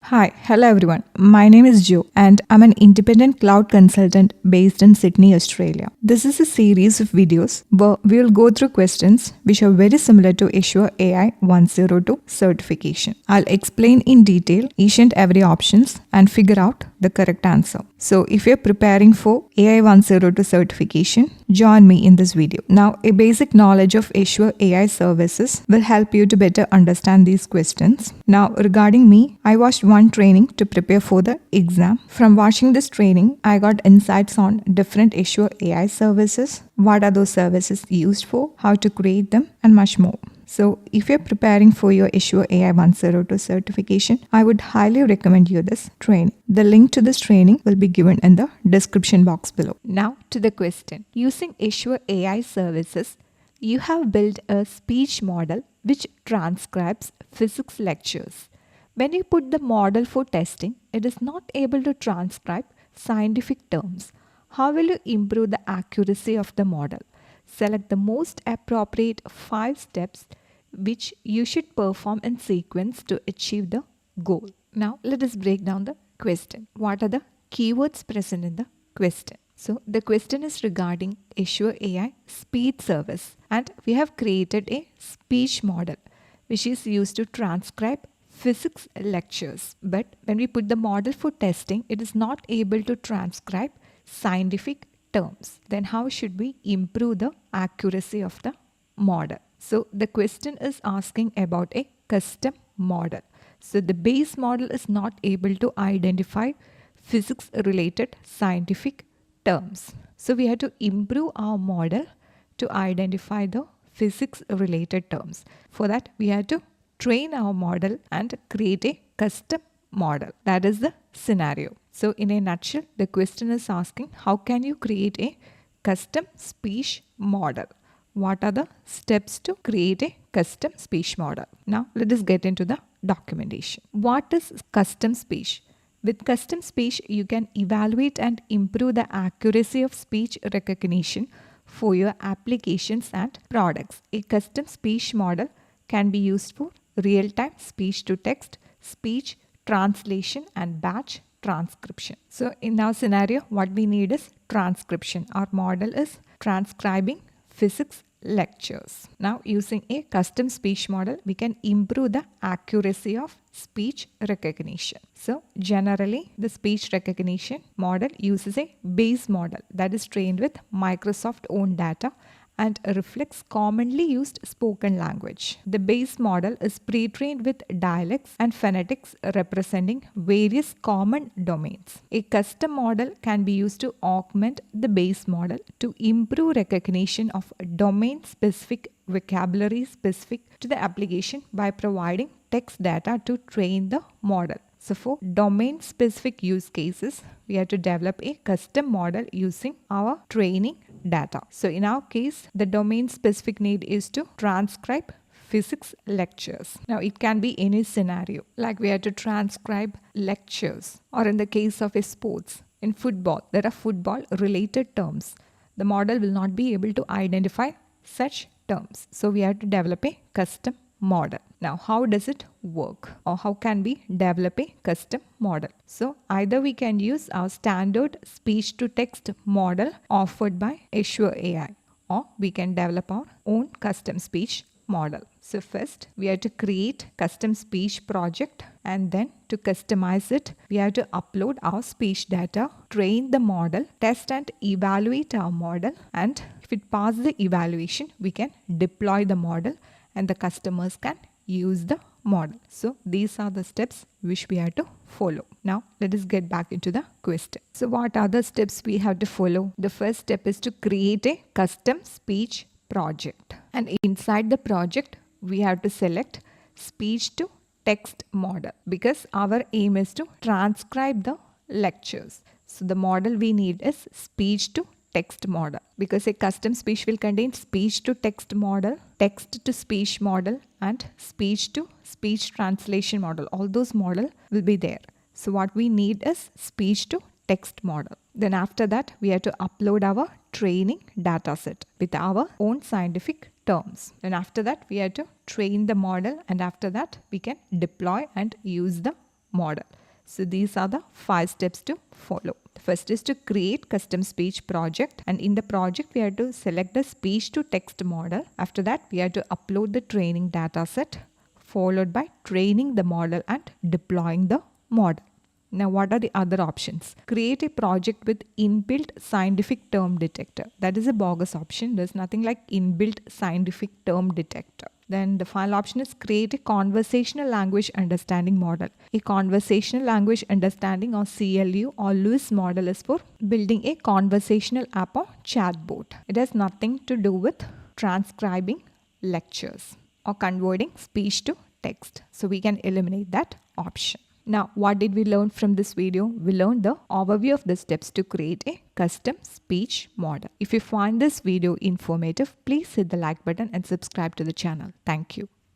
Hi, hello everyone. My name is Jo and I'm an independent cloud consultant based in Sydney, Australia. This is a series of videos where we will go through questions which are very similar to Azure AI-102 certification. I'll explain in detail each and every options and figure out the correct answer. So if you're preparing for AI-102 certification, join me in this video. Now, a basic knowledge of Azure AI Services will help you to better understand these questions. Now, regarding me, I watched one training to prepare for the exam. From watching this training, I got insights on different Azure AI services, what are those services used for, how to create them, and much more. So if you're preparing for your Azure AI-102 certification, I would highly recommend you this training. The link to this training will be given in the description box below. Now to the question. Using Azure AI Services, you have built a speech model which transcribes physics lectures. When you put the model for testing, it is not able to transcribe scientific terms. How will you improve the accuracy of the model? Select the most appropriate 5 steps which you should perform in sequence to achieve the goal. Now let us break down the question. What are the keywords present in the question? So the question is regarding Azure AI Speed Service, and we have created a speech model which is used to transcribe physics lectures. But when we put the model for testing, it is not able to transcribe scientific terms. Then how should we improve the accuracy of the model? So the question is asking about a custom model. So the base model is not able to identify physics related scientific terms. So we have to improve our model to identify the physics related terms. For that, we have to train our model and create a custom model. That is the scenario. So in a nutshell, the question is asking, how can you create a custom speech model? What are the steps to create a custom speech model? Now let us get into the documentation. What is custom speech? With custom speech, you can evaluate and improve the accuracy of speech recognition for your applications and products. A custom speech model can be used for real-time speech-to-text, speech translation, and batch transcription. So in our scenario, what we need is transcription. Our model is transcribing physics lectures. Now using a custom speech model, we can improve the accuracy of speech recognition. So generally, the speech recognition model uses a base model that is trained with Microsoft owned data and reflects commonly used spoken language. The base model is pre-trained with dialects and phonetics representing various common domains. A custom model can be used to augment the base model to improve recognition of domain-specific vocabulary specific to the application by providing text data to train the model. So for domain-specific use cases, we have to develop a custom model using our training data. So in our case, the domain-specific need is to transcribe physics lectures. Now it can be any scenario, like we have to transcribe lectures, or in the case of a sports, in football, there are football related terms. The model will not be able to identify such terms. So we have to develop a custom model. Now, how does it work, or how can we develop a custom model? So either we can use our standard speech to text model offered by Azure AI, or we can develop our own custom speech model. So first we have to create custom speech project, and then to customize it, we have to upload our speech data, train the model, test and evaluate our model, and if it passes the evaluation, we can deploy the model and the customers can use the model. So these are the steps which we have to follow. Now let us get back into the question. So what are the steps we have to follow? The first step is to create a custom speech project, and inside the project we have to select speech to text model because our aim is to transcribe the lectures. So the model we need is speech to text model, because a custom speech will contain speech to text model, text to speech model, and speech to speech translation model. All those model will be there. So what we need is speech to text model. Then after that, we have to upload our training dataset with our own scientific terms. And after that, we have to train the model, and after that, we can deploy and use the model. So these are the 5 steps to follow. The first is to create custom speech project, and in the project we have to select the speech to text model. After that we have to upload the training dataset, followed by training the model and deploying the model. Now, what are the other options? Create a project with inbuilt scientific term detector. That is a bogus option. There's nothing like inbuilt scientific term detector. Then the final option is create a conversational language understanding model. A conversational language understanding or CLU or LUIS model is for building a conversational app or chatbot. It has nothing to do with transcribing lectures or converting speech to text. So we can eliminate that option. Now, what did we learn from this video? We learned the overview of the steps to create a custom speech model. If you find this video informative, please hit the like button and subscribe to the channel. Thank you.